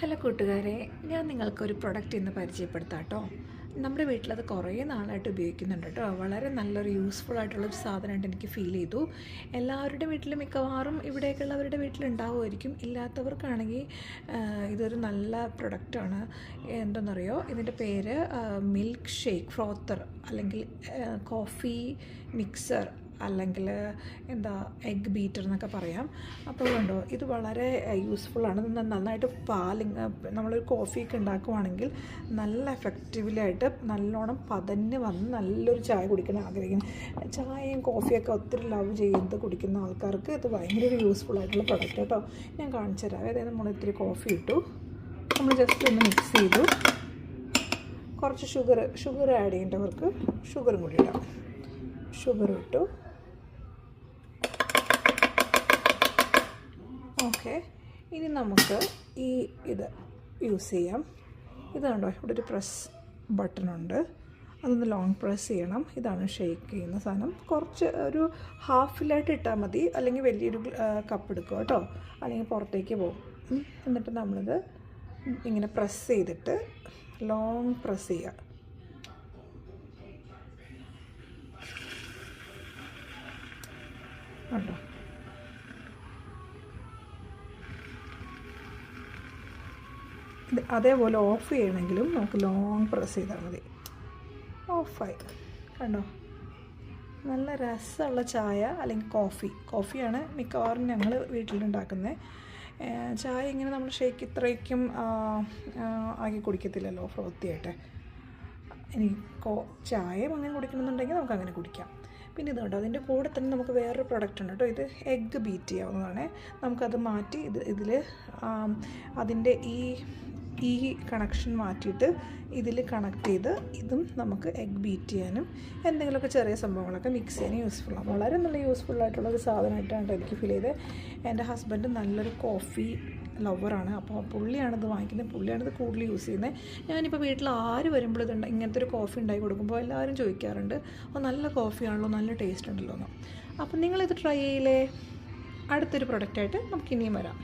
Hello കൂട്ടുകാരെ, ഞാൻ നിങ്ങൾക്കൊരു പ്രൊഡക്റ്റ് ഇന്ന് പരിചയപ്പെടുത്താം കേട്ടോ. നമ്മുടെ വീട്ടിലത് കുറേ നാളായിട്ട് ഉപയോഗിക്കുന്നുണ്ട് കേട്ടോ. വളരെ നല്ലൊരു യൂസ്ഫുൾ ആയിട്ടുള്ളൊരു സാധനമായിട്ട് എനിക്ക് ഫീൽ ചെയ്തു. എല്ലാവരുടെ വീട്ടിലും മിക്കവാറും ഇവിടെയൊക്കെ ഉള്ളവരുടെ വീട്ടിലുണ്ടാവുമായിരിക്കും. ഇല്ലാത്തവർക്കാണെങ്കിൽ ഇതൊരു നല്ല പ്രൊഡക്റ്റാണ്. എന്തെന്നറിയോ, ഇതിൻ്റെ പേര് മിൽക്ക് ഷേക്ക് ഫ്രോത്തർ അല്ലെങ്കിൽ കോഫി മിക്സർ അല്ലെങ്കിൽ എഗ് ബീറ്റർ എന്നൊക്കെ പറയാം. അപ്പോൾ കണ്ടോ, ഇത് വളരെ യൂസ്ഫുള്ളാണ്. നന്നായിട്ട് നമ്മളൊരു കോഫിയൊക്കെ ഉണ്ടാക്കുവാണെങ്കിൽ നല്ല എഫക്റ്റീവിലായിട്ട് നല്ലോണം പതഞ്ഞ് വന്ന് നല്ലൊരു ചായ കുടിക്കാൻ ആഗ്രഹിക്കുന്നു. ചായയും കോഫിയൊക്കെ ഒത്തിരി ലവ് ചെയ്ത് കുടിക്കുന്ന ആൾക്കാർക്ക് ഇത് ഭയങ്കര ഒരു യൂസ്ഫുൾ ആയിട്ടുള്ള പ്രൊഡക്റ്റ് കേട്ടോ. ഞാൻ കാണിച്ചു തരാം. അതായത് നമ്മൾ ഇത്തിരി കോഫി ഇട്ടു, നമ്മൾ ജസ്റ്റ് ഒന്ന് മിക്സ് ചെയ്തു. കുറച്ച് ഷുഗർ ആഡ് ചെയ്യേണ്ടവർക്ക് ഷുഗറും കൂടി ഇടാം. ഷുഗർ ഇട്ടു. ഓക്കെ, ഇനി നമുക്ക് ഇത് യൂസ് ചെയ്യാം. ഇത് കണ്ടോ, ഇവിടെ ഒരു പ്രസ് ബട്ടണുണ്ട്. അതൊന്ന് ലോങ് പ്രസ് ചെയ്യണം. ഇതാണ് ഷേക്ക് ചെയ്യുന്ന സാധനം. കുറച്ച് ഒരു ഹാഫിലായിട്ട് ഇട്ടാൽ മതി, അല്ലെങ്കിൽ വലിയൊരു കപ്പ് എടുക്കുക കേട്ടോ, അല്ലെങ്കിൽ പുറത്തേക്ക് പോകും. എന്നിട്ട് നമ്മളിത് ഇങ്ങനെ പ്രസ് ചെയ്തിട്ട് ലോങ് പ്രസ് ചെയ്യുക. കണ്ടോ, അതേപോലെ ഓഫ് ചെയ്യണമെങ്കിലും നമുക്ക് ലോങ് പ്രസ് ചെയ്താൽ മതി. ഓഫായി. കണ്ടോ, നല്ല രസമുള്ള ചായ അല്ലെങ്കിൽ കോഫിയാണ് മിക്കവാറും ഞങ്ങൾ വീട്ടിലുണ്ടാക്കുന്നത്. ചായ ഇങ്ങനെ നമ്മൾ ഷേക്ക് ഇത്രയ്ക്കും ആക്കി കുടിക്കത്തില്ലല്ലോ ഫ്രോത്തിയായിട്ട്. ചായയും അങ്ങനെ കുടിക്കണമെന്നുണ്ടെങ്കിൽ നമുക്ക് അങ്ങനെ കുടിക്കാം. പിന്നെ ഇതുണ്ട്, അതിൻ്റെ കൂടെ തന്നെ നമുക്ക് വേറൊരു പ്രൊഡക്റ്റ് ഉണ്ട് കേട്ടോ. ഇത് എഗ്ഗ് ബീറ്റ് ചെയ്യാവുന്നതാണ്. നമുക്കത് മാറ്റി ഇതിൽ അതിൻ്റെ ഈ കണക്ഷൻ മാറ്റിയിട്ട് ഇതിൽ കണക്ട് ചെയ്ത് ഇതും നമുക്ക് എഗ്ഗ് ബീറ്റ് ചെയ്യാനും എന്തെങ്കിലുമൊക്കെ ചെറിയ സംഭവങ്ങളൊക്കെ മിക്സ് ചെയ്യാനും യൂസ്ഫുള്ളാണ്. വളരെ നല്ല യൂസ്ഫുള്ളായിട്ടുള്ളൊരു സാധനമായിട്ടാണ് എനിക്ക് ഫീൽ ചെയ്തത്. എൻ്റെ ഹസ്ബൻഡ് നല്ലൊരു കോഫി ലവറാണ്. അപ്പോൾ പുള്ളിയാണിത് വാങ്ങിക്കുന്നത്, പുള്ളിയാണിത് കൂടുതൽ യൂസ് ചെയ്യുന്നത്. ഞാനിപ്പോൾ വീട്ടിൽ ആര് വരുമ്പോൾ ഇങ്ങനത്തെ ഒരു കോഫി ഉണ്ടാക്കി കൊടുക്കുമ്പോൾ എല്ലാവരും ചോദിക്കാറുണ്ട്, നല്ല കോഫിയാണല്ലോ, നല്ല ടേസ്റ്റ് ഉണ്ടല്ലോ എന്ന്. അപ്പം നിങ്ങളിത് ട്രൈ ചെയ്യില്ലേ? അടുത്തൊരു പ്രൊഡക്റ്റായിട്ട് നമുക്ക് ഇനിയും വരാം.